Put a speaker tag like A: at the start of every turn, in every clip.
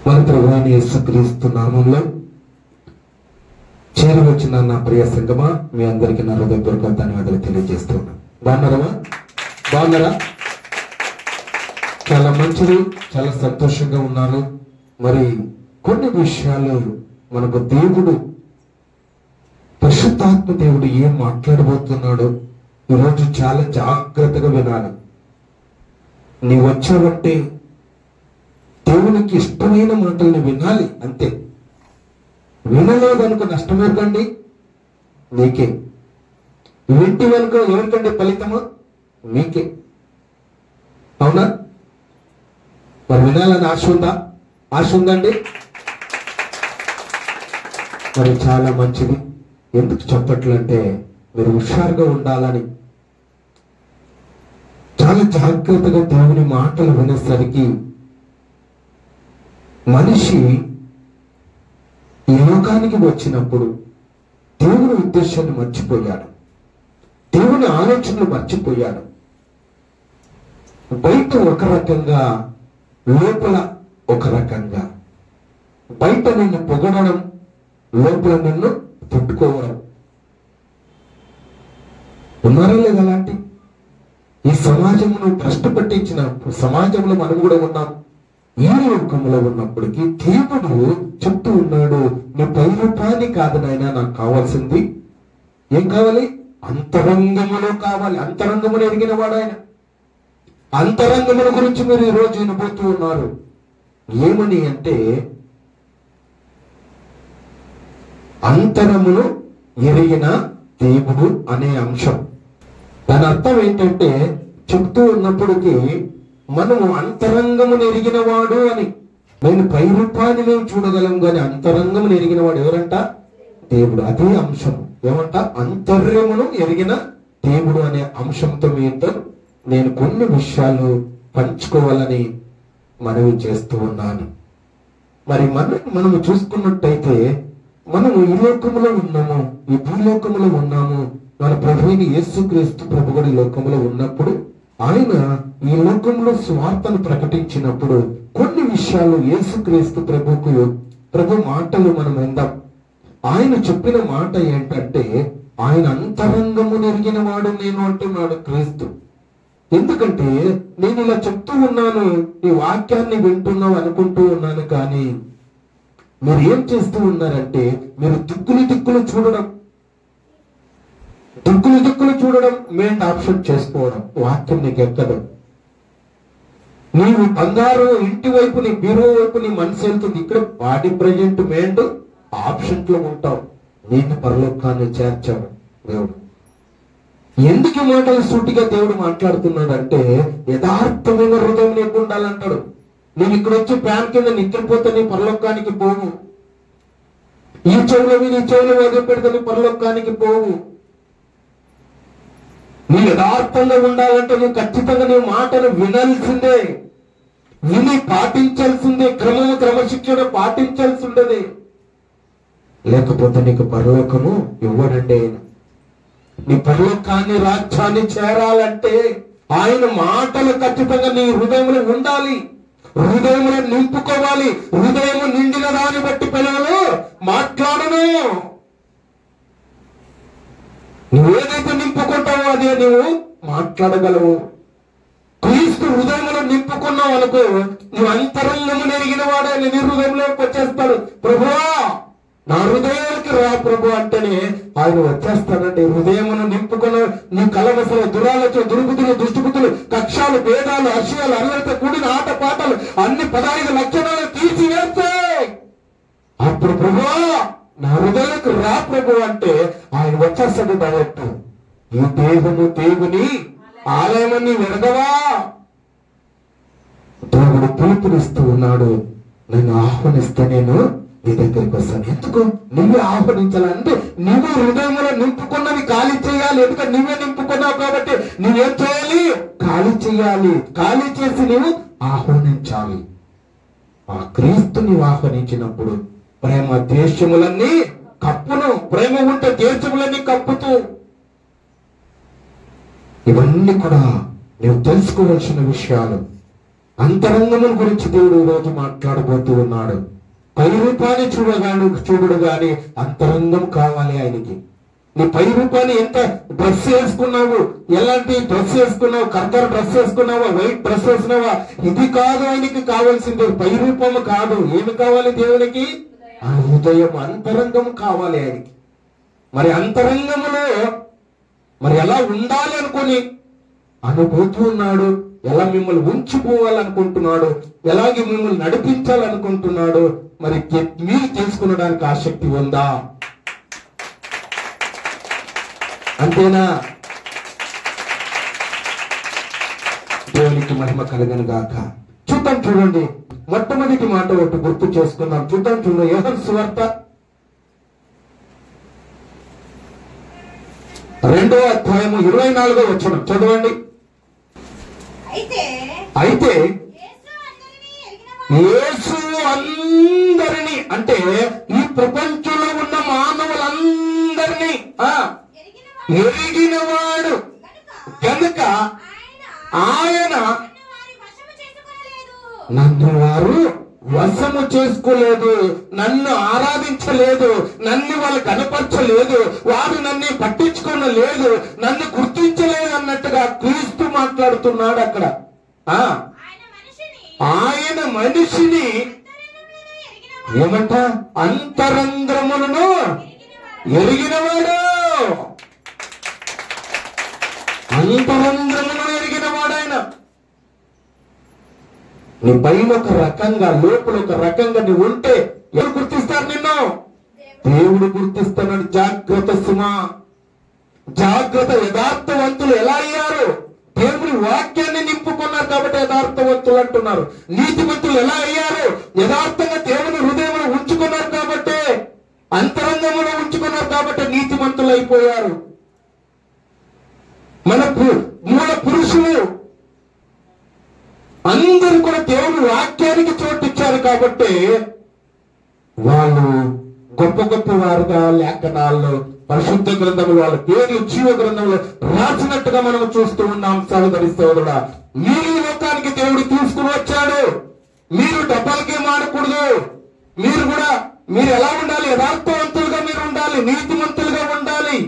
A: మన ప్రభువైన యేసుక్రీస్తు నామంలో చేరవచ్చిన నా ప్రియ సంగమా, మీ అందరికీ నా హృదయపూర్వక ధన్యవాదాలు తెలియజేస్తున్నాను. బాగున్నారా? చాలా మంచిది, చాలా సంతోషంగా ఉన్నారు. మరి కొన్ని విషయాలు మనకు దేవుడు, పరిశుద్ధాత్మ దేవుడు ఏం మాట్లాడబోతున్నాడో ఈరోజు చాలా జాగ్రత్తగా వినాలి. నీ వచ్చావంటే దేవునికి ఇష్టమైన మాటల్ని వినాలి, అంతే. వినలేదనుకో నష్టమేకండి, నీకే. వింటి వరకు ఎవరికండి ఫలితము? మీకే. అవునా? మరి వినాలని ఆశ ఉందండి. మరి చాలా మంచిది. ఎందుకు చెప్పట్లంటే మీరు హుషారుగా ఉండాలని. చాలా జాగ్రత్తగా దేవుని మాటలు వినేసరికి మనిషి ఈ లోకానికి వచ్చినప్పుడు దేవుని ఉద్దేశాన్ని మర్చిపోయాడు, దేవుని ఆలోచనలు మర్చిపోయాడు. బయట ఒక రకంగా, లోపల ఒక రకంగా. బయట నిన్ను పొగడడం, లోపల నిన్ను తిట్టుకోవడం. ఉన్నారా లేదా అలాంటి? ఈ సమాజంలో భ్రష్టు పట్టించిన సమాజంలో మనం కూడా ఉన్నాం. ఈ లోకంలో ఉన్నప్పటికీ దేవుడు చెప్తూ ఉన్నాడు, నీ పై రూపాన్ని కాదు నాయనా, నాకు కావాల్సింది ఏం కావాలి? అంతరంగములో కావాలి. అంతరంగమును ఎరిగిన వాడు ఆయన. అంతరంగముల గురించి మీరు ఈరోజు వినబోతూ ఉన్నారు. ఏమని అంటే, అంతరమును ఎరిగిన దేవుడు అనే అంశం. దాని అర్థం ఏంటంటే, చెప్తూ ఉన్నప్పటికీ మనము అంతరంగమును ఎరిగిన వాడు అని. నేను పై రూపాన్ని మేము చూడగలం, కానీ అంతరంగమును ఎరిగిన వాడు ఎవరంట? దేవుడు. అదే అంశం. ఏమంట? అంతర్యమును ఎరిగిన దేవుడు అనే అంశంతో మీతో నేను కొన్ని విషయాలు పంచుకోవాలని మనవి చేస్తూ ఉన్నాను. మరి మనము చూసుకున్నట్టయితే మనము ఈ లోకములో ఉన్నాము, ఈ భూలోకములో ఉన్నాము. మన ప్రభువైన యేసుక్రీస్తు ప్రభు కూడా ఈ లోకములో ఉన్నప్పుడు ఆయన ఈ లోకంలో స్వార్థను ప్రకటించినప్పుడు కొన్ని విషయాలు యేసుక్రీస్తు ప్రభు మాటలు మనం విందాం. ఆయన చెప్పిన మాట ఏంటంటే, ఆయన అంతరంగమును ఎరిగిన వాడు నేను అంటున్నాడు క్రీస్తు. ఎందుకంటే నేను ఇలా చెప్తూ ఉన్నాను, ఈ వాక్యాన్ని వింటున్నావు అనుకుంటూ ఉన్నాను, కానీ మీరు ఏం చేస్తూ ఉన్నారంటే, మీరు దిక్కులు చూడడం మెయిన్ ఆప్షన్ చేసుకోవడం. వాక్యం నీకు ఎక్కదు. నీవు బంగారు ఇంటి వైపు, నీ బీరో వైపు నీ మనసు వెళ్తుంది. ఇక్కడ బాడీ ప్రజెంట్ మెయిన్ ఆప్షన్ లో ఉంటావు. నేను పరలోకాన్ని చేర్చాడు దేవుడు. ఎందుకు ఈ మాటలు సూటిగా దేవుడు మాట్లాడుతున్నాడు అంటే, యథార్థమైన హృదయం నీకు ఉండాలంటాడు. నేను ఇక్కడ వచ్చి ప్యాన్ కింద నిద్రపోతే నీ పరలోకానికి పోవు. ఈ చెవులో వదిలిపెడితే నీ పరలోకానికి పోవు. నీ యథార్థంగా ఉండాలంటే నువ్వు ఖచ్చితంగా నీ మాటను వినాల్సిందే, విని పాటించాల్సిందే, క్రమశిక్షణ పాటించాల్సి ఉండదు. లేకపోతే నీకు పరలోకము ఇవ్వడండి. నీ పరలోకాన్ని, రాజ్యాన్ని చేరాలంటే ఆయన మాటలు ఖచ్చితంగా నీ హృదయంలో ఉండాలి, హృదయంలో నింపుకోవాలి. హృదయం నిండిన దాన్ని బట్టి పిల్లలు మాట్లాడను. నువ్వు ఏదైతే నింపుకుంటావో అదే నువ్వు మాట్లాడగలవు. క్రీస్తు హృదయంలో నింపుకున్నావు అనుకో, నువ్వు అంతరంగము ఎరిగిన వాడే నీ హృదయంలోకి వచ్చేస్తాడు. ప్రభువా నా హృదయానికి రా ప్రభు అంటేనే ఆయన వచ్చేస్తాడంటే. హృదయమును నింపుకున్న నీ కలవసలు, దురాలోచన, దుర్బుద్ధులు, దుష్టబుద్ధులు, కక్షాలు, భేదాలు, అసూయలు, అల్లరితో కూడిన ఆటపాటలు, అన్ని 15 లక్షణాలు తీసివేస్తే అప్పుడు ప్రభువా నా హృదయానికి రా ప్రభు అంటే ఆయన వచ్చేస్తాడు డైరెక్ట్. ఈ దేహము దేవుని ఆలయమని వినగవా? దేవుడు పిలుపునిస్తూ ఉన్నాడు, నేను ఆహ్వానిస్తే నేను నీ దగ్గరికి వస్తాను. ఎందుకు? నువ్వే ఆహ్వానించాలంటే నువ్వు హృదయంలో నింపుకున్నది ఖాళీ చేయాలి. ఎందుకంటే నువ్వే నింపుకున్నావు కాబట్టి నువ్వేం చేయాలి? ఖాళీ చేయాలి. ఖాళీ చేసి నువ్వు ఆహ్వానించాలి. ఆ క్రీస్తు నీవు ఆహ్వానించినప్పుడు ప్రేమ ద్వేషములన్నీ కప్పును. ప్రేమ ఉంటే ద్వేషములన్నీ కప్పుతూ. ఇవన్నీ కూడా నువ్వు తెలుసుకోవాల్సిన విషయాలు. అంతరంగముల గురించి దేవుడు ఈ రోజు మాట్లాడబోతూ ఉన్నాడు. పై రూపాన్ని చూడు గాని అంతరంగం కావాలి ఆయనకి. నీ పై రూపాన్ని ఎంత డ్రెస్ వేసుకున్నావు, ఎలాంటి డ్రెస్ వేసుకున్నావు, కర్కర డ్రెస్ వేసుకున్నావా, వైట్ డ్రెస్ వేసుకున్నావా, ఇది కాదు ఆయనకి కావాల్సింది. పై రూపము కాదు. ఏమి కావాలి దేవునికి? ఆ హృదయం, అంతరంగం కావాలి ఆయనకి. మరి అంతరంగములో మరి ఎలా ఉండాలి అనుకుంటూ ఉన్నాడు, ఎలా మిమ్మల్ని ఉంచిపోవాలనుకుంటున్నాడు, ఎలాగే మిమ్మల్ని నడిపించాలనుకుంటున్నాడు, మరి మీరు తెలుసుకునడానికి ఆసక్తి ఉందా? అంతేనా? దేవునికి మహిమ కలుగను గాక. చూడండి, మొట్టమొదటి మాట ఒకటి గుర్తు చేసుకుందాం. చూడండి, యోహాను సువార్త 2వ అధ్యాయము 24వ వచనం చదవండి. అయితే యేసు అందరినీ, అంటే ఈ ప్రపంచంలో ఉన్న మానవులందరినీ ఎరిగినవాడు కనుక ఆయన నన్ను వారు వశము చేసుకోలేదు, నన్ను ఆరాధించలేదు, నన్ను వాళ్ళు కనపరచలేదు, వారు నన్ను పట్టించుకోనలేదు, నన్ను గుర్తించలేదు అన్నట్టుగా క్రీస్తు మాట్లాడుతున్నాడు అక్కడ. ఆయన మనిషిని ఏమంట? అంతరంగములను ఎరిగినవాడు. అంతరంగములను ఎరిగినవాడు ఆయన. నీ పైన ఒక రకంగా, లోపల ఒక రకంగా నువ్వు ఉంటే ఎవరు గుర్తిస్తారు నిన్ను? దేవుడు గుర్తిస్తున్నాడు. జాగ్రత్త సుమా, జాగ్రత్త. యథార్థవంతులు ఎలా అయ్యారు? దేవుని వాక్యాన్ని నింపుకున్నారు కాబట్టి యథార్థవంతులు అంటున్నారు. నీతిమంతులు ఎలా అయ్యారు? యథార్థంగా దేవుని హృదయంలో ఉంచుకున్నారు కాబట్టి, అంతరంగంలో ఉంచుకున్నారు కాబట్టి నీతిమంతులు అయిపోయారు. మన మూల పురుషులు అందరూ కూడా దేవుని వాక్యానికి చోటిచ్చారు కాబట్టి వాళ్ళు గొప్ప గొప్ప వారుగా లేఖనాల్లో, పరిశుద్ధ గ్రంథంలో వాళ్ళ పేర్లు జీవ గ్రంథంలో రాసినట్టుగా మనం చూస్తూ ఉన్నాం. సహోదరి సోదరుడా, మీరు లోకానికి దేవుడు తీసుకుని వచ్చాడు. మీరు డబ్బాలకే మాడకూడదు. మీరు ఎలా ఉండాలి? యథార్థవంతులుగా మీరు ఉండాలి, నీతిమంతులుగా ఉండాలి,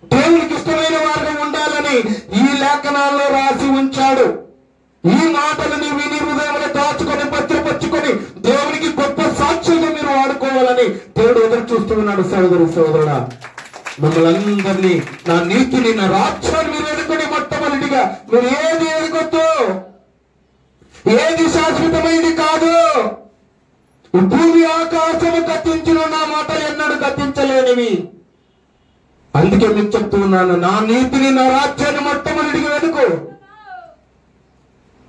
A: దేవునికి ఇష్టమైన వారుగా ఉండాలని ఈ లేఖనాల్లో రాసి ఉంచాడు. ఈ మాటలని విని హృదయంలో దాచుకొని భద్రపరుచుకొని దేవునికి గొప్ప సాక్షులుగా మీరు వాడుకోవాలని దేవుడు ఎదురు చూస్తూ ఉన్నాడు. సోదరి సోదరుడా, మిమ్మల్ని అందరినీ, నా నీతిని, నా రాజ్యాన్ని మీరు ఎదుర్కొని మొట్టమొదటిగా మీరు ఏది ఎదుకొద్దు, ఏది శాశ్వతమైనది కాదు. భూమి ఆకాశము గతించిన నా మాటలు ఎన్నడూ గతించలేనివి. అందుకే మీకు చెప్తూ ఉన్నాను, నా నీతిని, నా రాజ్యాన్ని మొట్టమొదటిగా వెతుకు.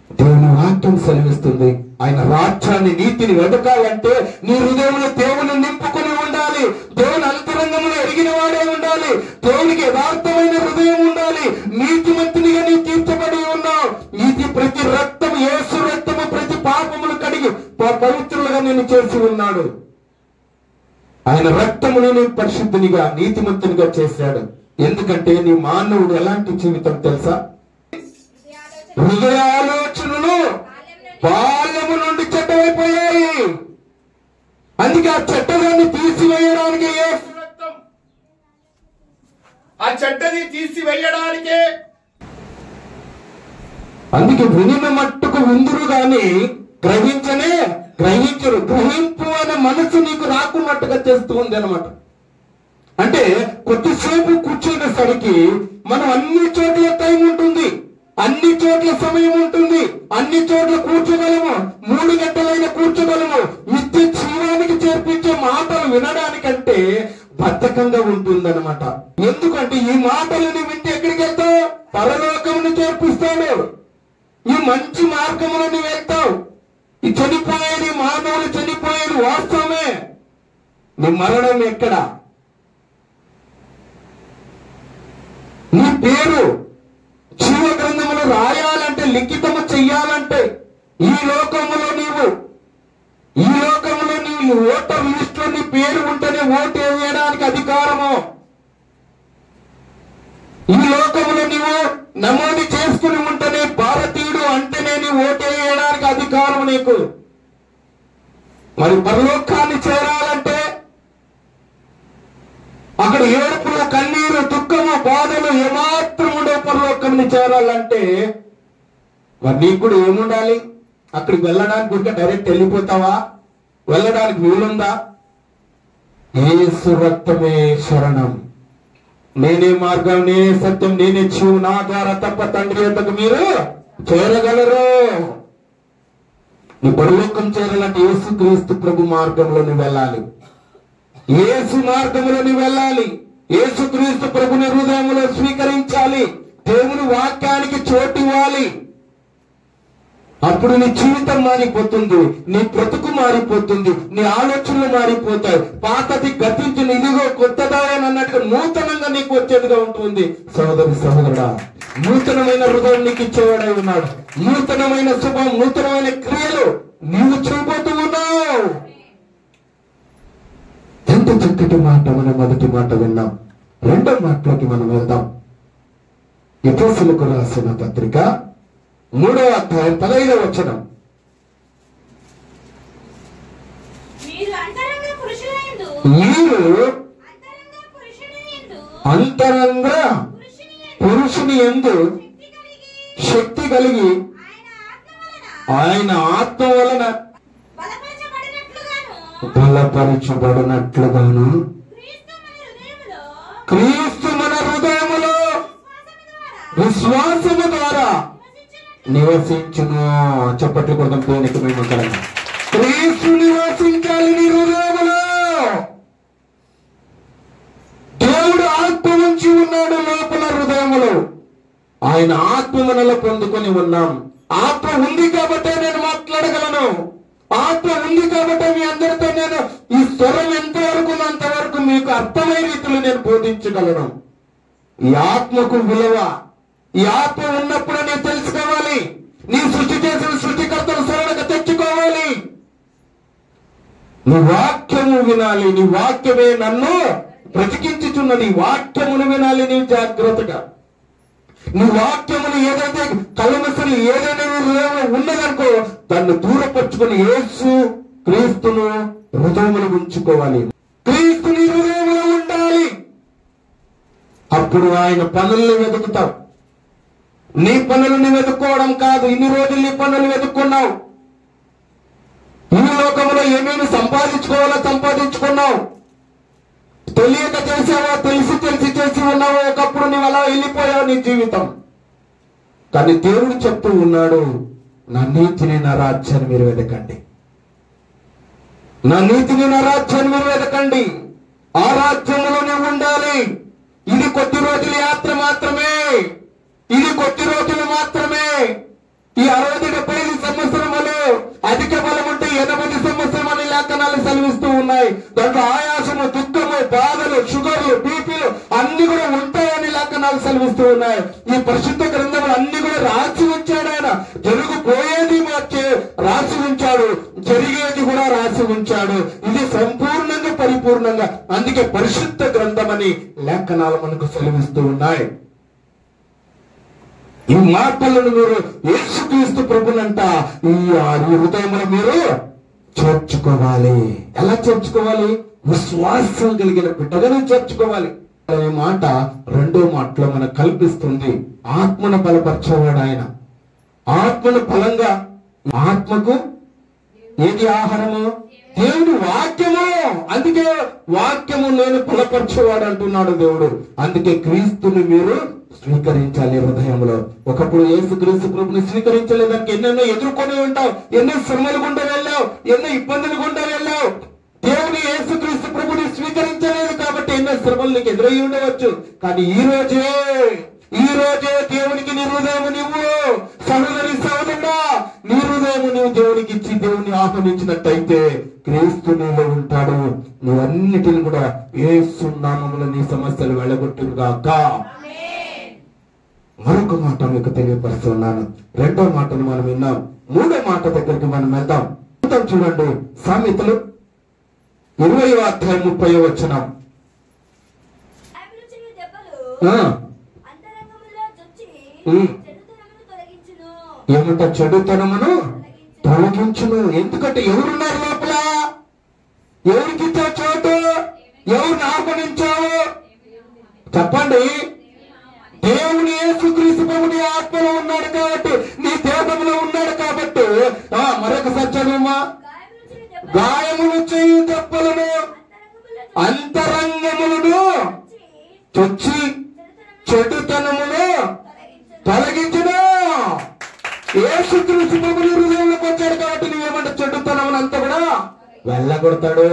A: దేవుని వాక్యం సెలవిస్తుంది. ఆయన రాజ్యాన్ని, నీతిని వెతకాలంటే నీ హృదయంలో దేవుని నింపుకొని ఉండాలి. దేవుని అంతరంగంలో ఎరిగిన వాడే ఉండాలి. దేవునికి యథార్థమైన హృదయం ఉండాలి. నీతిమంతునిగా నీ తీర్చబడి ఉన్నావు. నీతి ప్రతి రక్తం, యేసు రక్తము ప్రతి పాపములు కడిగి పవిత్రులుగా నేను చేసి ఉన్నాడు. ఆయన రక్తమును నీ పరిశుద్ధునిగా, నీతిమంతునిగా చేశాడు. ఎందుకంటే నీ మానవుడు ఎలాంటి జీవితం తెలుసా? హృదయ ఆలోచనలు బాల్యము నుండి చెడ్డమైపోయాయి. అందుకే ఆ చెడ్డదాన్ని తీసివేయడానికి,
B: ఆ చెడ్డని తీసివేయడానికే,
A: అందుకే వినిన మట్టుకు విందురు గాని గ్రహించరు. గ్రహింపు అనే మనసు నీకు రాకున్నట్టుగా చేస్తూ ఉంది అనమాట. అంటే కొద్దిసేపు కూర్చునేసరికి మనం అన్ని చోట్ల టైం ఉంటుంది, అన్ని చోట్ల సమయం ఉంటుంది, అన్ని చోట్ల కూర్చోగలము. 3 గంటలైనా కూర్చోగలము. నిత్య జీవానికి చేర్పించే మాటలు వినడానికంటే బద్ధకంగా ఉంటుందన్నమాట. ఎందుకంటే ఈ మాటలను వింటే ఎక్కడికి వెళ్తావు? పరలోకమును చేర్పిస్తాడు. ఈ మంచి మార్గములను వెళ్తావు. ఈ చనిపోయేది, మానవులు చనిపోయేది వాస్తవమే. నీ మరణం ఎక్కడ? నీ పేరు జీవ గ్రంథములు రాయాలంటే, లిఖితము చెయ్యాలంటే, ఈ లోకములో నీవు ఓటర్ లిస్ట్ లో నీ పేరు ఉంటేనే ఓటు వేయడానికి అధికారము. ఈ లోకములో నీవు నమోదు చేసుకుని ఉంటేనే, భారతీయుడు అంటేనే నీ ఓటు నీకు. మరి పరలోకాన్ని చేరాలంటే అక్కడ ఏడుపులు, కన్నీరు, దుఃఖము, బాధలు ఏమాత్రం ఉండవు. పరలోకాన్ని చేరాలంటే మరి నీకు కూడా ఏముండాలి? అక్కడికి వెళ్ళడానికి ఉంటే డైరెక్ట్ వెళ్ళిపోతావా? వెళ్ళడానికి వీలుందా? యేసు రక్తమే శరణం, నేనే మార్గం, నేనే సత్యం, నేనే జీవం, నా ద్వారా తప్ప తండ్రి యొద్దకు మీరు చేరగలరు. నీ పరలోకం చేరాలంటే యేసు క్రీస్తు ప్రభు మార్గంలో నువ్వు వెళ్ళాలి. యేసు మార్గంలో నువ్వు వెళ్ళాలి. యేసు క్రీస్తు ప్రభుని హృదయంలో స్వీకరించాలి. దేవుని వాక్యానికి చోటు ఇవ్వాలి. అప్పుడు నీ జీవితం మారిపోతుంది, నీ బ్రతుకు మారిపోతుంది, నీ ఆలోచనలు మారిపోతాయి. పాతది గతించి ఇదిగో కొత్తదా అని అన్నట్టుగా నూతనంగా నీకు వచ్చేదిగా ఉంటుంది. సహోదరి సహోదరుడా, నూతనమైన హృదయం నీకు ఇచ్చేవాడై ఉన్నాడు. నూతనమైన శుభం, నూతనమైన క్రియలు నీవు చేయబోతూ ఉన్నావు. ఎంత చక్కటి మాట. మనం మొదటి మాట విన్నాం. రెండో మాటలోకి మనం వెళ్దాం. ఎఫెసీయులకు రాసిన పత్రిక 3వ అధ్యాయం 15వ వచనం. మీరు అంతరంగ పురుషుని యందు శక్తి కలిగి ఆయన ఆత్మ వలన బలపరచబడినట్లుగాను క్రీస్తు మన హృదయములో విశ్వాసము ద్వారా నివసించును. చప్పట్లు కొడదాం దేవునికి మేము. క్రీస్తు నివసించాలి నీ హృదయములో. దేవుడు ఆత్మ ఉంచి ఉన్నాడు లోపల హృదయములో. ఆయన ఆత్మ మనలో పొందుకొని ఉన్నాం. ఆత్మ ఉంది కాబట్టే నేను మాట్లాడగలను. ఆత్మ ఉంది కాబట్టి మీ అందరితో నేను ఈ స్వరం ఎంతవరకు అంతవరకు మీకు అర్థమయ్యే రీతిలో నేను బోధించగలను. ఈ ఆత్మకు విలువ, ఈ ఆత్మ ఉన్నప్పుడు నేను తెలుసుకోవాలి. నీ సృష్టి చేసిన సృష్టికర్తను స్మరణకు తెచ్చుకోవాలి. నీ వాక్యము వినాలి. నీ వాక్యమే నన్ను బ్రతికించుచున్నది. వాక్యమును వినాలి నీవు జాగ్రత్తగా. నీ వాక్యమును ఏదైతే కలమసలు ఏదైనా ఉన్నదనుకో దాన్ని దూరపరుచుకుని యేసు క్రీస్తును హృదయములో ఉంచుకోవాలి. క్రీస్తుని హృదయంలో ఉండాలి. అప్పుడు ఆయన పనుల్ని వెతుకుతావు. నీ పనులను వెతుక్కోవడం కాదు. ఇన్ని రోజులు నీ పనులు వెతుక్కున్నావు. ఈ లోకంలో ఏమేమి సంపాదించుకున్నావు. తెలియక చేసావా, తెలిసి చేసి ఉన్నావో. ఒకప్పుడు నువ్వు అలా వెళ్ళిపోయావు నీ జీవితం. కానీ దేవుడు చెప్తూ ఉన్నాడు, నా నీతిని నా రాజ్యాన్ని మీరు వెతకండి. నా నీతిని నా రాజ్యాన్ని మీరు వెతకండి. ఆ రాజ్యంలో నువ్వు ఉండాలి. ఇది కొద్ది రోజుల యాత్ర మాత్రమే. ఇది కొద్ది రోజులు మాత్రమే. ఈ 60-70 సంవత్సరములు అధిక బలం ఉంటే 80 సంవత్సరం అని లేఖనాలు సెలవిస్తూ ఉన్నాయి. దాంట్లో ఆయాసము, దుఃఖము, బాధలు, షుగర్లు, బీపీలు అన్ని కూడా ఉంటాయని లేఖనాలు సెలవిస్తూ ఉన్నాయి. ఈ పరిశుద్ధ గ్రంథములు అన్ని కూడా రాసి ఉంచాడు ఆయన. జరిగిపోయేది రాసి ఉంచాడు, జరిగేది కూడా రాసి ఉంచాడు. ఇది సంపూర్ణంగా పరిపూర్ణంగా. అందుకే పరిశుద్ధ గ్రంథం అని లేఖనాలు మనకు సెలవిస్తూ ఉన్నాయి. ఈ మాటలను మీరు యేసుక్రీస్తు ప్రభునంట ఈ హృదయంలో మీరు చేర్చుకోవాలి. ఎలా చేర్చుకోవాలి? విశ్వాసం కలిగిన బిడ్డగా చేర్చుకోవాలి. అనే మాట రెండో మాటలో మనకు కల్పిస్తుంది. ఆత్మను బలపరచేవాడు ఆయన. ఆత్మను బలంగా, ఆత్మకు ఏది ఆహారము? దేవుడు వాక్యము. అందుకే వాక్యము నేను బలపరచేవాడు అంటున్నాడు దేవుడు. అందుకే క్రీస్తుని మీరు స్వీకరించాలి హృదయంలో. ఒకప్పుడు యేసు క్రీస్తు ప్రభుని స్వీకరించలేదానికి ఎన్నెన్నో ఎదుర్కొని ఉంటావు. ఎన్నో శ్రమలు గుండా వెళ్ళావు, ఎన్నో ఇబ్బందులు గుండా వెళ్ళావు. దేవుని యేసు క్రీస్తు ప్రభుని స్వీకరించలేదు కాబట్టి ఎన్నో శ్రమలు నీకు ఎదురయ్యి ఉండవచ్చు. కానీ ఈ రోజే దేవునికి నీ హృదయము నువ్వు సహోదరి సహోదరుడా, నీ హృదయము నువ్వు దేవునికి ఇచ్చి దేవుని ఆహ్వానించినట్టయితే క్రీస్తు నీలో ఉంటాడు. నువ్వన్నిటిని కూడా యేసు నామములో నీ సమస్యలు వెళ్ళగొట్టుగాక. మరొక మాట మీకు తెలియపరుస్తున్నాను. రెండో మాటను మనం విన్నాం. మూడో మాట దగ్గరికి మనం వెళ్దాం. చూడండి, సామెతలు 20వ అధ్యాయం 30వ వచనం. ఏమంట? చెడుతనమును తొలగించును. ఎందుకంటే ఎవరున్నారు లోపల? ఎవరికి ఇచ్చావు చోటు? ఎవరిని ఆహ్వానించావు? చెప్పండి. దేవుని యేసుక్రీస్తు ప్రభుని ఆత్మలో ఉన్నాడు కాబట్టి, నీ దేహంలో ఉన్నాడు కాబట్టి. మరొక సత్యమా, గాయములు చేయు దెబ్బలను అంతరంగములను చొచ్చి చెడుతనమును తొలగించును. యేసుక్రీస్తు ప్రభుని హృదయంలోకి వచ్చాడు కాబట్టి నువ్వేమంటే చెడుతనమును అంతా కూడా వెళ్ళగొడతాడు.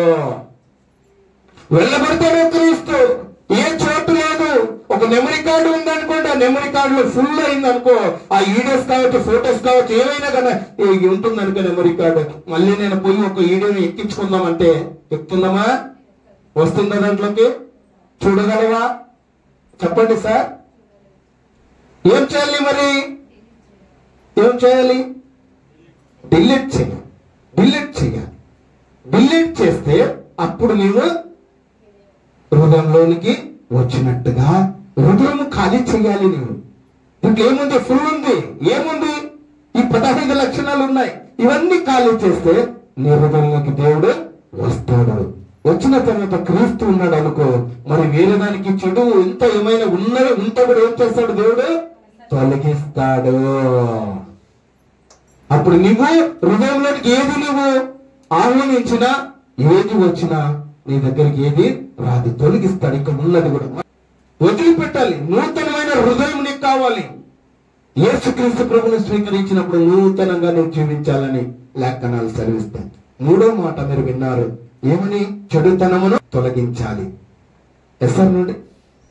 A: క్రీస్తు. ఏ చోటు లేదు. ఒక మెమరీ కార్డు ఉందనుకోండి, ఆ మెమరీ కార్డులో ఫుల్ అయింది అనుకో, ఆ వీడియోస్ కావచ్చు, ఫొటోస్ కావచ్చు, ఏమైనా కదా ఉంటుంది అనుకో మెమరీ కార్డు. మళ్ళీ నేను పోయి ఒక వీడియోని ఎక్కించుకుందామంటే ఎక్కుతుందామా? వస్తుందా దాంట్లోకి? చూడగలవా? చెప్పండి సార్. ఏం చేయాలి మరి? ఏం చేయాలి? డిలీట్ చేయాలి. డిలీట్ చేస్తే అప్పుడు నీవు హృదయంలోనికి వచ్చినట్టుగా హృదయం ఖాళీ చేయాలి. నీవు దీంట్లో ఏముంది? ఫుల్ ఉంది. ఏముంది? ఈ 15 లక్షణాలు ఉన్నాయి. ఇవన్నీ ఖాళీ చేస్తే నీ హృదయంలోకి దేవుడు వస్తాడు. వచ్చిన తర్వాత క్రీస్తు ఉన్నాడు అనుకో, మరి వేరే దానికి చెడు ఇంత ఏమైనా ఉంటే కూడా ఏం చేస్తాడు? దేవుడు తొలగిస్తాడు. అప్పుడు నువ్వు హృదయంలోనికి ఏది నువ్వు ఆహ్వానించినా, ఏది వచ్చినా నీ దగ్గరికి ఏది రాదు, తొలగిస్తాడు. ఇక ఉన్నది కూడా వదిలిపెట్టాలి. నూతనమైన హృదయం నీకు కావాలి. యేసుక్రీస్తు ప్రభుని స్వీకరించినప్పుడు నూతనంగా నువ్వు జీవించాలని లేఖనాలు సెలవిస్తాయి. 3వ మాట మీరు విన్నారు. ఏమని? చెడుతనమును తొలగించాలి. ఎస్ఆర్ నుండి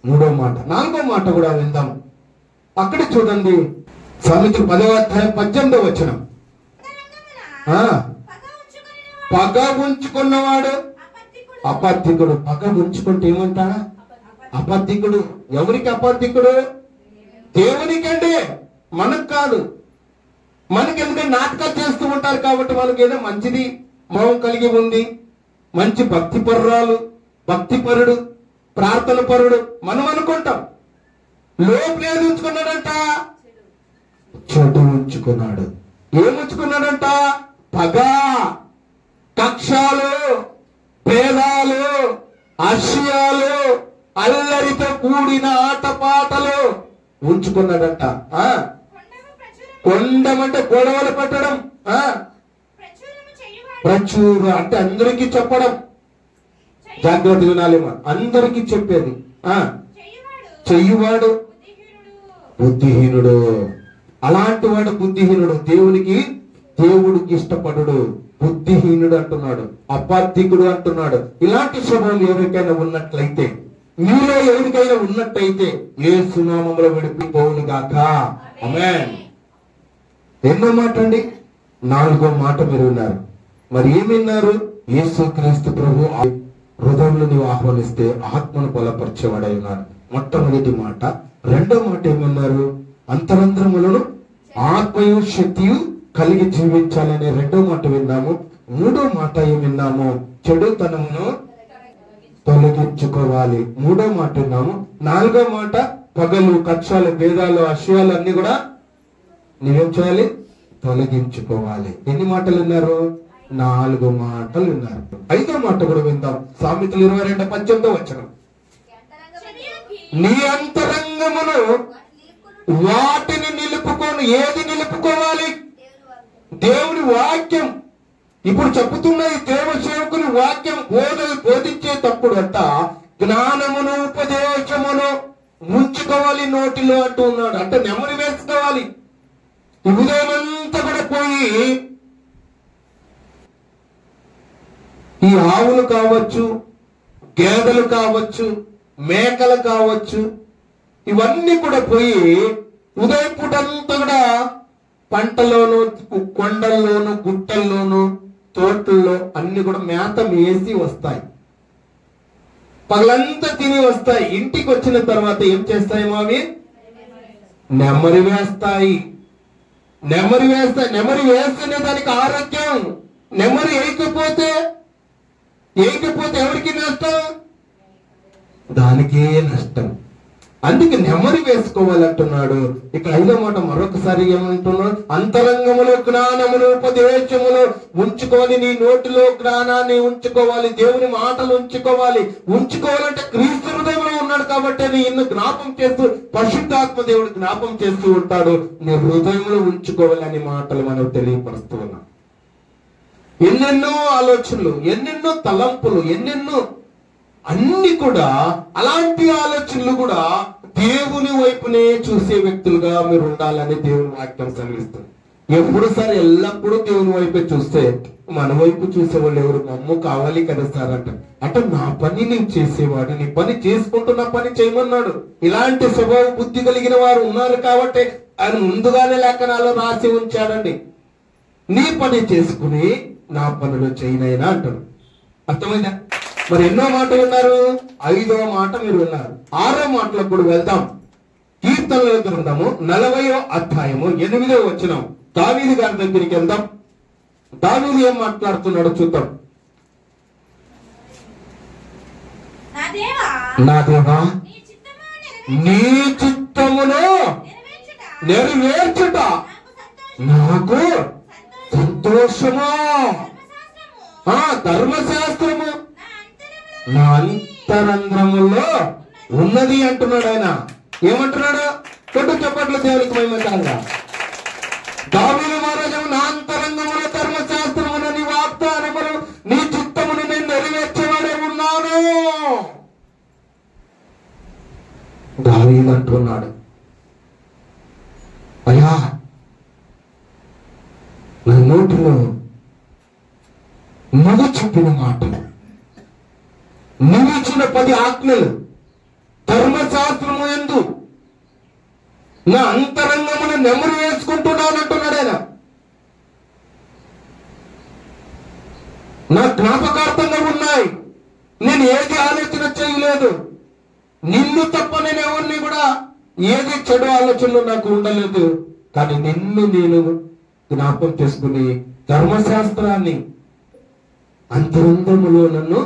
A: 3వ మాట. 4వ మాట కూడా విందాం. అక్కడ చూడండి, సామెతలు 10వ అధ్యాయం 18వ వచనం. పగ ఉంచుకున్నవాడు అబద్ధికుడు. పగ ఉంచుకుంటే ఏమంటాడా? అబద్ధికుడు. ఎవరికి అబద్ధికుడు? దేవునికండి, మనకు కాదు. మనకి ఎందుకంటే నాటకాలు చేస్తూ ఉంటారు కాబట్టి మనకి ఏదో మంచిది మోహం కలిగి ఉంది, మంచి భక్తిపరుడు, ప్రార్థన పరుడు మనం అనుకుంటాం. లోపల ఏది ఉంచుకున్నాడంట? చెడు ఉంచుకున్నాడు. ఏముంచుకున్నాడంట? పగ, కక్షాలు, భేదాలు, అసూయలు, అల్లరితో కూడిన ఆటపాటలు ఉంచుకున్నాడంట. కొండమంటే గొడవలు పెట్టడం, ప్రచుర అంటే అందరికీ చెప్పడం. జాగ్రత్త వినాలి, అందరికీ చెప్పేది. చెయ్యువాడు బుద్ధిహీనుడు. అలాంటి వాడు బుద్ధిహీనుడు. దేవుడికి ఇష్టపడుడు, బుద్ధిహీనుడు అంటున్నాడు, అబద్ధికుడు అంటున్నాడు. ఇలాంటి స్వభావం ఎవరికైనా ఉన్నట్లయితే, మీలో ఎవరికైనా ఉన్నట్టయితే యేసు నామములో విడిపిపోవును గాక. ఆమేన్. ఎన్నో మాట అండి? 4వ మాట మీరు విన్నారు. మరి ఏమి విన్నారు? యేసుక్రీస్తు ప్రభు హృదయంలో నీవు ఆహ్వానిస్తే ఆత్మను బలపరిచేవాడై ఉన్నాడు. మొట్టమొదటి మాట. 2వ మాట ఏమన్నారు? అంతరంధ్రములను ఆత్మయు శక్తియు కలిగి జీవించాలనే 2వ మాట విన్నాము. 3వ మాట ఏం విన్నాము? చెడుతనమును తొలగించుకోవాలి. 3వ మాట విన్నాము. 4వ మాట పగలు, కక్షాలు, భేదాలు, అసూయలు అన్ని కూడా నీవేం చేయాలి? తొలగించుకోవాలి. ఎన్ని మాటలు విన్నారు? 4 మాటలు విన్నారు. 5వ మాట కూడా విందాం. సామెతలు 22:18 వచనం. నీ అంతరంగమును వాటిని నిలుపుకొని. ఏది నిలుపుకోవాలి? దేవుని వాక్యం. ఇప్పుడు చెప్పుతున్నది దేవ సేవకుని వాక్యం బోధించేటప్పుడు అంట జ్ఞానమును ఉపదేశమును ముంచుకోవాలి నోటిలో అంటూ ఉన్నాడు. అంటే నెమరు వేసుకోవాలి. ఈ ఉదయమంతా కూడా పోయి ఈ ఆవులు కావచ్చు, గేదెలు కావచ్చు, మేకలు కావచ్చు, ఇవన్నీ కూడా పోయి ఉదయం పూటంతా కూడా పంటలోను, కొండల్లోను, గుట్టల్లోను, తోటల్లో అన్ని కూడా మేత వేసి వస్తాయి. పగలంతా తిని వస్తాయి. ఇంటికి వచ్చిన తర్వాత ఏం చేస్తాయి? అవి నెమరి వేస్తాయి. నెమరి వేస్తేనే దానికి ఆరోగ్యం. నెమరి వేయకపోతే ఎవరికి నష్టం? దానికే నష్టం. అందుకే నెమ్మది వేసుకోవాలంటున్నాడు. ఇక్కడ 5వ మాట మరొకసారి ఏమంటున్నాడు? అంతరంగములో జ్ఞానమును ఉపదేశములు ఉంచుకోవాలి. నీ నోటిలో జ్ఞానాన్ని ఉంచుకోవాలి, దేవుని మాటలు ఉంచుకోవాలంటే క్రీస్తు హృదయంలో ఉన్నాడు కాబట్టి నిన్ను జ్ఞాపం చేస్తూ పరిశుద్ధాత్మ దేవుడు జ్ఞాపం చేస్తూ ఉంటాడు. నీ హృదయంలో ఉంచుకోవాలి అనే మాటలు మనం తెలియపరుస్తూ ఉన్నాం. ఎన్నెన్నో ఆలోచనలు, ఎన్నెన్నో తలంపులు, ఎన్నెన్నో అన్ని కూడా అలాంటి ఆలోచనలు కూడా దేవుని వైపునే చూసే వ్యక్తులుగా మీరు ఉండాలని దేవుని వాక్యం సెలవిస్తుంది. ఎప్పుడు సార్ ఎల్లప్పుడూ దేవుని వైపే చూస్తే మన వైపు చూసేవాళ్ళు ఎవరు? అమ్మ కావాలి కదా సార్ అంటే నా పని నేను చేసేవాడు, నీ పని చేసుకుంటూ నా పని చేయమన్నాడు. ఇలాంటి స్వభావ బుద్ధి కలిగిన వారు ఉన్నారు కాబట్టి ఆయన ముందుగానే లేఖనాల్లో రాసి ఉంచాడండి. నీ పని చేసుకుని నా పనులు చేయనైనా అంటాడు. అర్థమైందా? మరి ఎన్నో మాట విన్నారు? 5వ మాట మీరు విన్నారు. 6వ మాటలకు కూడా వెళ్దాం. కీర్తనల గ్రంథము 40వ అధ్యాయము 8వ వచనం. దావీదు గారి దగ్గరికి వెళ్దాం. దావీదు ఏం మాట్లాడుతున్నాడో చూద్దాం. నా దేవా, నీ చిత్తమును నెరవేర్చుట నాకు సంతోషము. ధర్మశాస్త్రము నా అంతరంగములో ఉన్నది అంటున్నాడు. ఆయన ఏమంటున్నాడు? కొట్టు చప్పట్లు దేవునికి మహిమకరంగా. దావీదు మహారాజు, నా అంతరంగములో ధర్మశాస్త్రమున నీ వాగ్దానములు నీ చిత్తమును నేను నెరవేర్చేవాడే ఉన్నాను. దావీదు అంటున్నాడు, అయ్యా నా నోటిలో నువ్వు చెప్పిన మాటలు, నువ్వు ఇచ్చిన 10 ఆజ్ఞలు ధర్మశాస్త్రము యందు నా అంతరంగమును నెమరు వేసుకుంటున్నానంటున్నాడు ఆయన. నా జ్ఞాపకార్థంగా ఉన్నాయి. నేను ఏది ఆలోచన చేయలేదు. నిన్ను తప్ప నేను ఎవరిని కూడా ఏది చెడు ఆలోచనలు నాకు ఉండలేదు. కానీ నిన్ను నేను జ్ఞాపకం చేసుకుని ధర్మశాస్త్రాన్ని అంతరంగములో నన్ను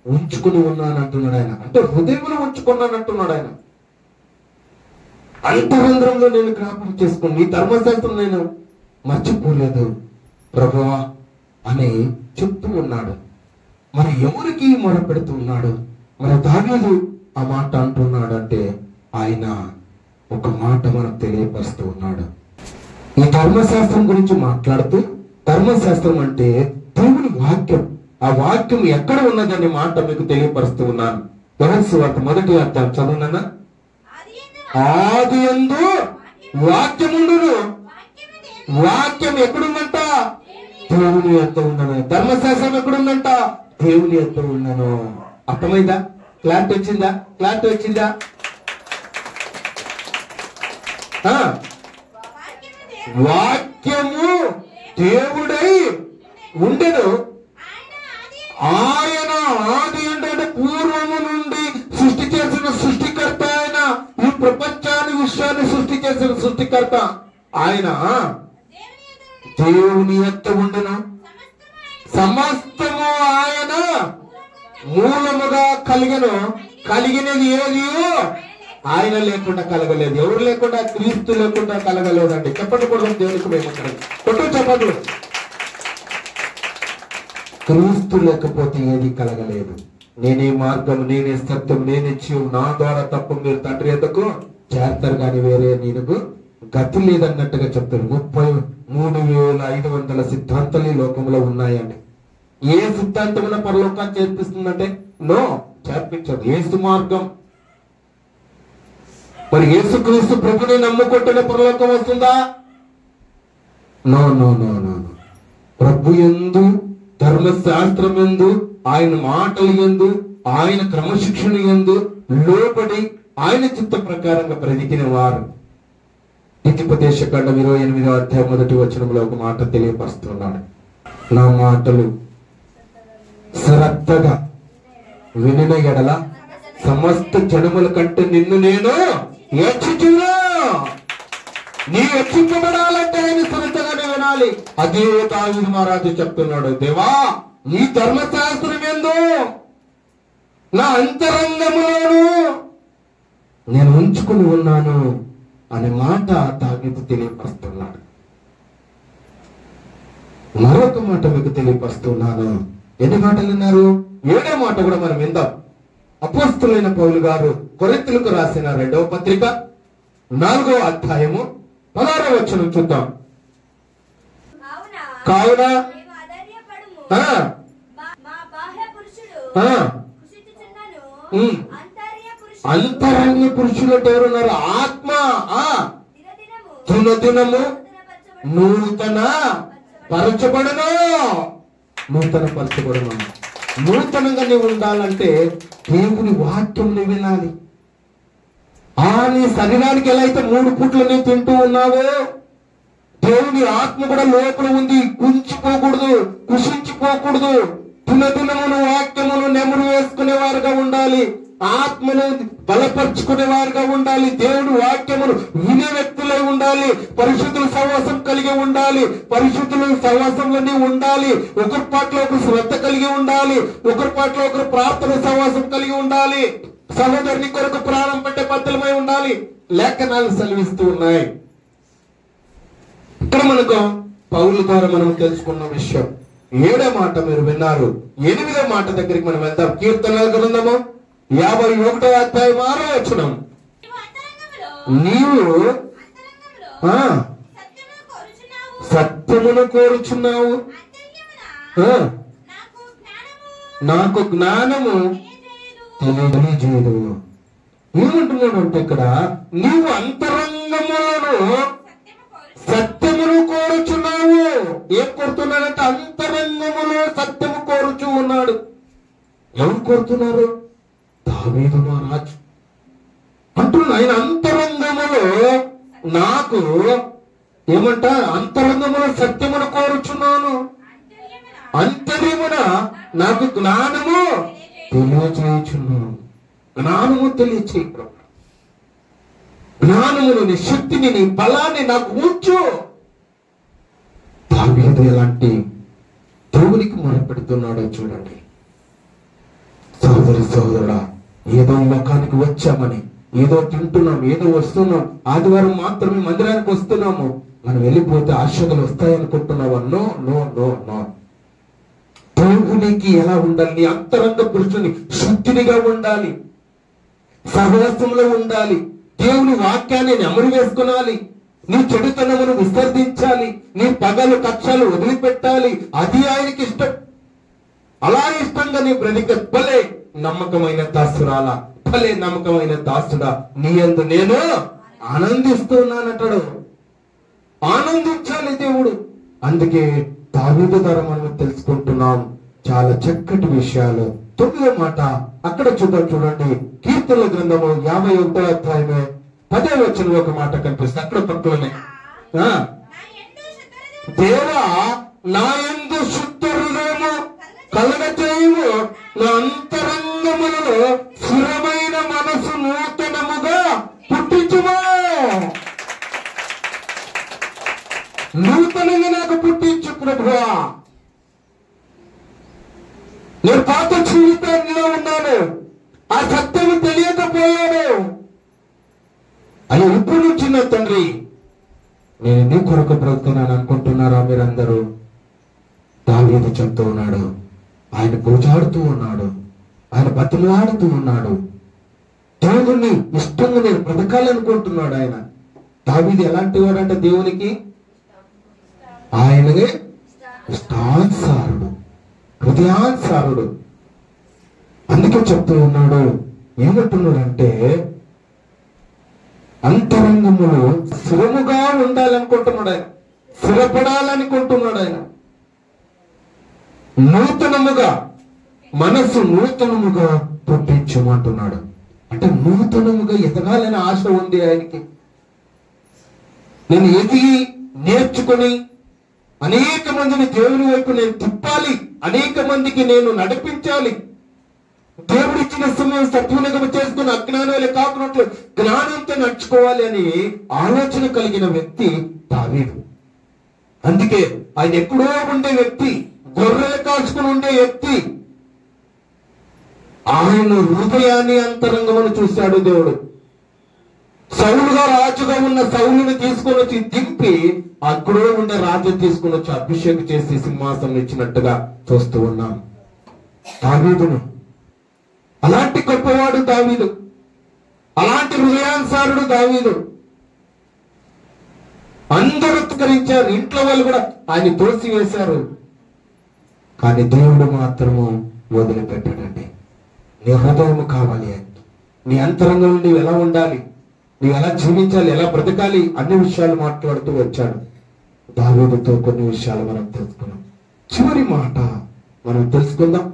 A: ఉంచుకుని ఉన్నాను అంటున్నాడు ఆయన. అంటే హృదయంలో ఉంచుకున్నాను అంటున్నాడు ఆయన. అంతరంగంలో నేను జ్ఞాపకం చేసుకుని నీ ధర్మశాస్త్రం నేను మర్చిపోలేదు ప్రభువా అని చెప్తూ ఉన్నాడు. మరి ఎవరికి మొరపెడుతూ ఉన్నాడు? మరి దావీదు ఆ మాట అంటున్నాడు అంటే ఆయన ఒక మాట మనకు తెలియపరుస్తూ ఉన్నాడు. ఈ ధర్మశాస్త్రం గురించి మాట్లాడుతూ, ధర్మశాస్త్రం అంటే దేవుని వాక్యం. ఆ వాక్యం ఎక్కడ ఉన్నదని మాట మీకు తెలియపరుస్తూ ఉన్నాను. యోహాను సువార్త 1వ అధ్యాయం చదువునన్నా. ఆదియందు వాక్యముండును. వాక్యం ఎక్కడుందంట? దేవుని యొద్ద ఉన్నను. ధర్మశాస్త్రం ఎక్కడుందంట? దేవుని యొద్ద ఉన్నను. అర్థమైందా? క్లారిటీ వచ్చిందా? క్లారిటీ వచ్చిందా? వాక్యము దేవుడై ఉండెను. ఆయన ఆది అంటే పూర్వము నుండి సృష్టి చేసిన సృష్టికర్త. ఆయన ఈ ప్రపంచాన్ని విశ్వాన్ని సృష్టి చేసిన సృష్టికర్త. ఆయన దేవుని యొక్క ఉండను. సమస్తము ఆయన మూలముగా కలిగను. కలిగినది ఏది ఆయన లేకుండా కలగలేదు. ఎవరు లేకుండా? క్రీస్తు లేకుండా కలగలేదండి. చెప్పండి కూడా దేవునికి మేము కొట్టు చెప్పండి. క్రీస్తు లేకపోతే ఏది కలగలేదు. నేనే మార్గం, నేనే సత్యం, నేనే జీవం, నా ద్వారా తప్ప మీరు తండ్రి ఎద్దకు చేరతారు కానీ వేరే నీకు గతి లేదన్నట్టుగా చెప్తారు. 33,500 సిద్ధాంతాలు ఈ లోకంలో ఉన్నాయండి. ఏ సిద్ధాంతమైన పరలోకాన్ని చేర్పిస్తుందంటే నో, చేర్పించదు. ఏసు మార్గం. మరి యేసుక్రీస్తు ప్రభుని నమ్ముకుంటేనే పరలోకం వస్తుందా? No no no no. ప్రభు యందు, ధర్మశాస్త్రం యందు, ఆయన మాటలు యందు, ఆయన క్రమశిక్షణ యందు లోబడి ఆయన చిత్త ప్రకారంగా బ్రతికిన వారు. ద్వితీయోపదేశ కాండం 28వ అధ్యాయం 1వ వచనంలో ఒక మాట తెలియపరుస్తున్నాడు. నా మాటలు శ్రద్ధగా వినిన ఎడల సమస్త జనముల కంటే నిన్ను నేను హెచ్చుచున్నా. నీ హెచ్చింపబడాలంటే ఆయన శ్రద్ధగానే వినాలి. అదే దావీదు మహారాజు చెప్తున్నాడు, దేవా నీ ధర్మశాస్త్రం ఏందో నా అంతరంగములోను నేను ఉంచుకుని ఉన్నాను అనే మాట దావీదు తెలియపరుస్తున్నాడు. మరొక మాట మీకు తెలియపరుస్తున్నాను. ఎన్ని మాటలు విన్నారు? 7వ మాట కూడా మనం విందాం. అపోస్తలుడైన పౌలు గారు కొరింథీయులకు రాసిన 2వ పత్రిక 4వ అధ్యాయము 16వ వచనం చూద్దాం. కావున అంతరంగ పురుషులు ఎవరున్నారు? ఆత్మ దినదినము నూతన పరచబడను. నూతనంగా నీవు ఉండాలంటే దేవుని వాక్యం నువ్వు వినాలి. నీ శరీరానికి ఎలా అయితే 3 పూట్లు నీవు తింటూ ఉన్నావో, దేవుని ఆత్మ కూడా లోపల ఉంది. కుంచిపోకూడదు, కుషించిపోకూడదు. దినదినమును వాక్యమును నెమరు వేసుకునేవారుగా ఉండాలి. ఆత్మను బలపరుచుకునేవారుగా ఉండాలి. దేవుని వాక్యమును వినే వ్యక్తులై ఉండాలి. పరిశుద్ధుల సహవాసం కలిగి ఉండాలి. పరిశుద్ధుల సహవాసంలోనే ఉండాలి. ఒకరి పట్ల ఒకరు శ్రద్ధ కలిగి ఉండాలి. ఒకరి పట్ల ఒకరు ప్రార్థన సహవాసం కలిగి ఉండాలి. సహోదరుని కొరకు ప్రాణం పెట్టే బద్దలమై ఉండాలి. లేఖనాలు సెలవిస్తూ ఉన్నాయి. ఇక్కడ మనకు పౌలు ద్వారా మనం తెలుసుకున్న విషయం 7వ మాట మీరు విన్నారు. 8వ మాట దగ్గరికి మనం వెళ్దాం. కీర్తనల గ్రంథము 51వ అధ్యాయం 6వ వచనం. నీవు సత్యమును కోరుచున్నావు, నాకు జ్ఞానము తెలియజేయదు. ఏమంటున్నాడు అంటే ఇక్కడ నీవు అంతరంగములను సత్యమును కోరుచున్నావు. ఏం కోరుతున్నాడంటే అంతరంగములో సత్యము కోరుచు ఉన్నాడు. ఎవరు కోరుతున్నారు? దావీదు మహారాజు అంటున్నా. ఆయన అంతరంగములో నాకు ఏమంట? అంతరంగములో సత్యమును కోరుచున్నాను, అంతర్యమున నాకు జ్ఞానము తెలియచేయుచున్నాను. జ్ఞానము తెలియచేయ, జ్ఞానమును, నీ శక్తిని, నీ బలాన్ని నాకు ఉంచు. దావీదు ఎలాంటి దేవునికి మొరపెడుతున్నాడో చూడండి. సోదరుడా, ఏదో లోకానికి వచ్చామని, ఏదో తింటున్నాం, ఏదో వస్తున్నాం, ఆదివారం మాత్రమే మందిరానికి వస్తున్నాము, మనం వెళ్ళిపోతే ఆశలు వస్తాయనుకుంటున్నావా? No no no no. దేవునికి ఎలా ఉండాలి? నీ అంతరంగ పురుషుని శుద్ధినిగా ఉండాలి, సహవాసంలో ఉండాలి, దేవుని వాక్యాన్ని నెమరు వేసుకునాలి, నీ చెడుతనమును విసర్జించాలి, నీ పగలు కక్షలు వదిలిపెట్టాలి. అది ఆయనకి ఇష్టం. అలా ఇష్టంగా నీ బ్రతిక భలే నమ్మకమైన దాసురాలా, భలే నమ్మకమైన దాసుడా, నీ యందు నేను ఆనందిస్తున్నానంటాడు. ఆనందించాలి దేవుడు. అందుకే దావీదు ద్వారా మనం తెలుసుకుంటున్నాం చాలా చక్కటి విషయాలు. 9వ మాట అక్కడ చూడండి. కీర్తనల గ్రంథము 51వ అధ్యాయమే 10వ వచనంలో ఒక మాట కనిపిస్తుంది. అక్కడ పక్కలోనే, దేవా నా యందు శుద్ధ హృదయము కలగచేయుము, నా అంతరంగములలో స్థిరమైన మనసు నూతనముగా పుట్టించుము. నూతనంగా నాకు పుట్టించు ప్రభువా. నేను పాత జీవితంలో ఉన్నాను, ఆ సత్యము తెలియకపోయాను. అని ఇప్పుడు నుంచి నా తండ్రి నేను నీ కొరకు బ్రతుకున్నాను అనుకుంటున్నారా మీరందరూ? దావీదు చెప్తూ ఉన్నాడు. ఆయన పూజాడుతూ ఉన్నాడు, ఆయన బతిలాడుతూ ఉన్నాడు. దేవుడిని ఇష్టంగా నేను బ్రతకాలనుకుంటున్నాడు. ఆయన దావీదు ఎలాంటి వాడు అంటే దేవునికి ఆయననే ఇష్టానుసారుడు, హృదయానుసారుడు. అందుకే చెప్తూ ఉన్నాడు. ఏమంటున్నాడంటే అంతరంగములు స్థిరముగా ఉండాలనుకుంటున్నాడు ఆయన, స్థిరపడాలనుకుంటున్నాడు ఆయన. నూతనముగా మనస్సు నూతనముగా పుట్టించమంటున్నాడు. అంటే నూతనముగా ఎదగాలని ఆశ ఉంది ఆయనకి. నేను ఎదిగి నేర్చుకుని అనేక మందిని దేవుని వైపు నేను తిప్పాలి, అనేక మందికి నేను నడిపించాలి, దేవుడిచ్చిన సమయం సద్వినియోగం చేసుకుని అజ్ఞానాలే కాకున్నట్లు జ్ఞానంతో నడుచుకోవాలి అని ఆలోచన కలిగిన వ్యక్తి దావీదు. అందుకే ఆయన ఎక్కడో ఉండే వ్యక్తి, గొర్రెలు కాల్చుకుని ఉండే వ్యక్తి, ఆయన హృదయాన్ని అంతరంగమును చూశాడు దేవుడు. సౌలుగా రాజుగా ఉన్న సౌలుని తీసుకొని వచ్చి దింపి అక్కడ ఉన్న రాజు తీసుకొని వచ్చి అభిషేకం చేసి సింహాసనం ఇచ్చినట్టుగా చూస్తూ ఉన్నాం దావీదును. అలాంటి గొప్పవాడు దావీదు, అలాంటి హృదయానుసారుడు దావీదు. అందరూ తిరస్కరించారు, ఇంట్లో వాళ్ళు కూడా ఆయన తోసి వేశారు. కానీ దేవుడు మాత్రము వదిలిపెట్టాడండి. నీ హృదయం కావాలి అని, నీ అంతరంగంలో నీవు ఎలా ఉండాలి, నీవు ఎలా జీవించాలి, ఎలా బ్రతకాలి అన్ని విషయాలు మాట్లాడుతూ వచ్చాడు. దావీదుతో కొన్ని విషయాలు మనం తెలుసుకున్నాం. చివరి మాట మనం తెలుసుకుందాం.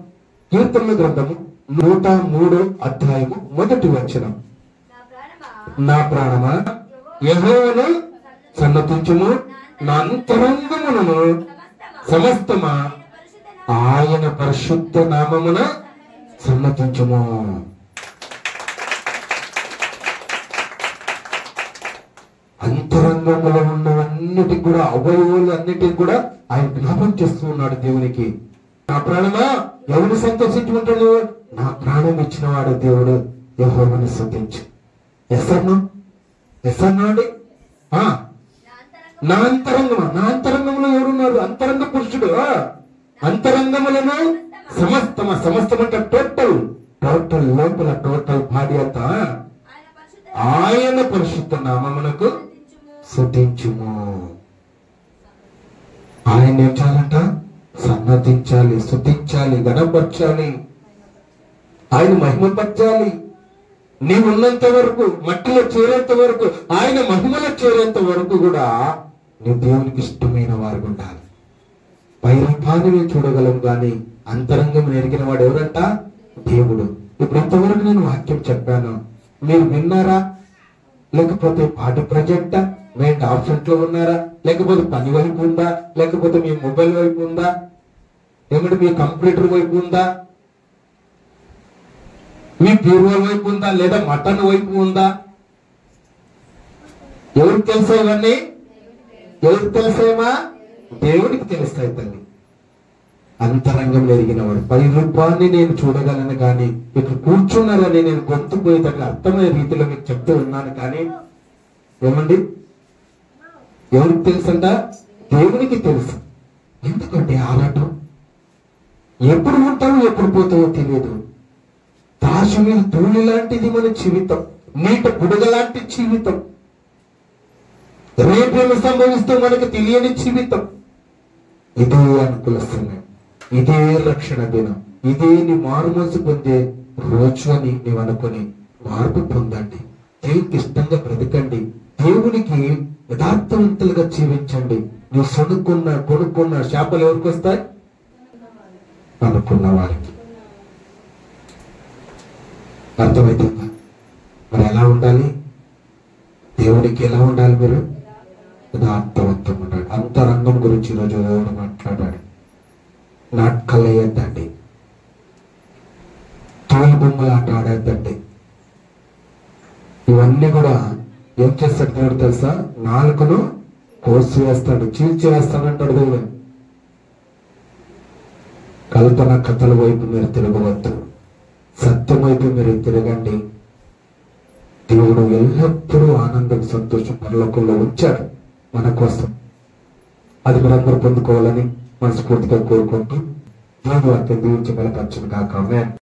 A: కీర్తనల గ్రంథము 103 అధ్యాయము 1 వచనం. నా ప్రాణమా యెహోవాను సన్నతించుము, నా అంతరంగమును సమస్తమా ఆయన పరిశుద్ధ నామమున సన్నతించుము. అంతరంగంలో ఉన్నవన్నిటికి కూడా, అవయవాలు అన్నిటికి కూడా ఆయన జ్ఞాపం చేస్తూ ఉన్నాడు దేవునికి. నా ప్రాణమా ఎవరు సంతోషించుకుంటాడు? నా ప్రాణం ఇచ్చిన వాడు దేవుడు యెహోవాను స్తుతించు. ఎసన్నా అండి. నా అంతరంగమా, నా అంతరంగంలో ఎవరున్నారు? అంతరంగ పురుషుడు. అంతరంగములను సమస్తమా, సమస్తం అంటే టోటల్ లోపల టోటల్ బాడీ అంతా ఆయన పరిశుద్ధ నామమునకు స్తుతించుము. ఆయన ఏం చేయాలంట? సన్నతించాలి, స్తుతించాలి, గణపరచాలి, ఆయన మహిమపరచాలి. నీవు ఉన్నంత వరకు, మట్టిలో చేరేంత వరకు, ఆయన మహిమలో చేరేంత వరకు కూడా నీ దేవునికి ఇష్టమైన వారు ఉండాలి. పై రూపాన్ని చూడగలం గాని అంతరంగం ఎరిగిన వాడు ఎవరంట? దేవుడు. ఇప్పుడు ఇంతవరకు నేను వాక్యం చెప్పాను, మీరు విన్నారా? లేకపోతే పార్టీ ప్రాజెక్టా? మైండ్ ఆబ్సెంట్ లో ఉన్నారా? లేకపోతే పని వైపు ఉందా? లేకపోతే మీ మొబైల్ వైపు ఉందా? ఏమంటే మీ కంప్యూటర్ వైపు ఉందా? మీ బీరువా వైపు ఉందా? లేదా మటన్ వైపు ఉందా? ఎవరికి తెలుసా ఇవన్నీ? ఎవరికి తెలుసామా? దేవుడికి తెలుస్తాయి తల్లి. అంతరంగం ఎరిగిన వాడు. పై రూపాన్ని నేను చూడగలను కానీ ఇక్కడ కూర్చున్నారని నేను గొంతు పోయేటట్లు అర్థమయ్యే రీతిలో మీకు చెప్తూ ఉన్నాను. కానీ ఏమండి, ఎవరికి తెలుసంట? దేవునికి తెలుసు. ఎందుకంటే ఆరాటం ఎప్పుడు ఉంటావో ఎప్పుడు పోతావో తెలియదు. దాశ మీద ధూళి లాంటిది మన జీవితం, నీట బుడగ లాంటి జీవితం, రేపేమి సంభవిస్తూ మనకు తెలియని జీవితం. ఇదే అనుకూల సమయం, ఇదే రక్షణ దినం, ఇదే నీ మారు మనసు పొందే రోజు అని నీవు అనుకుని మార్పు పొందండి. దేవునికి ఇష్టంగా బ్రతకండి. దేవునికి యథార్థవంతులుగా జీవించండి. నువ్వు కొనుక్కున్న శాపలు ఎవరికి వస్తాయి? అనుకున్న వారికి. అర్థమవుతుందా? మరి ఎలా ఉండాలి? దేవునికి ఎలా ఉండాలి? మీరు యథార్థవంతం ఉండాలి. అంతరంగం గురించి ఈరోజు దేవుడు మాట్లాడాడు. నాటకాలు వేయద్దండి, తోలు బొమ్మలు ఆట ఆడేద్దండి. ఇవన్నీ కూడా ఏం చేస్తాడు దేవుడు తెలుసా? నాలుకను కోసి వేస్తాడు, చీల్చి వేస్తాడంటాడు దేవుడు. కల్పన కథల వైపు మీరు తిరగవద్దు, సత్యం వైపు మీరు తిరగండి. దేవుడు ఎల్లప్పుడూ ఆనందం, సంతోషం పరలోకంలో ఉంచాడు మన కోసం. అది మీరందరూ పొందుకోవాలని మనస్ఫూర్తిగా కోరుకుంటూ దేవుడు వాక్యం దీవించి బలపరచును గాక. ఆమేన్.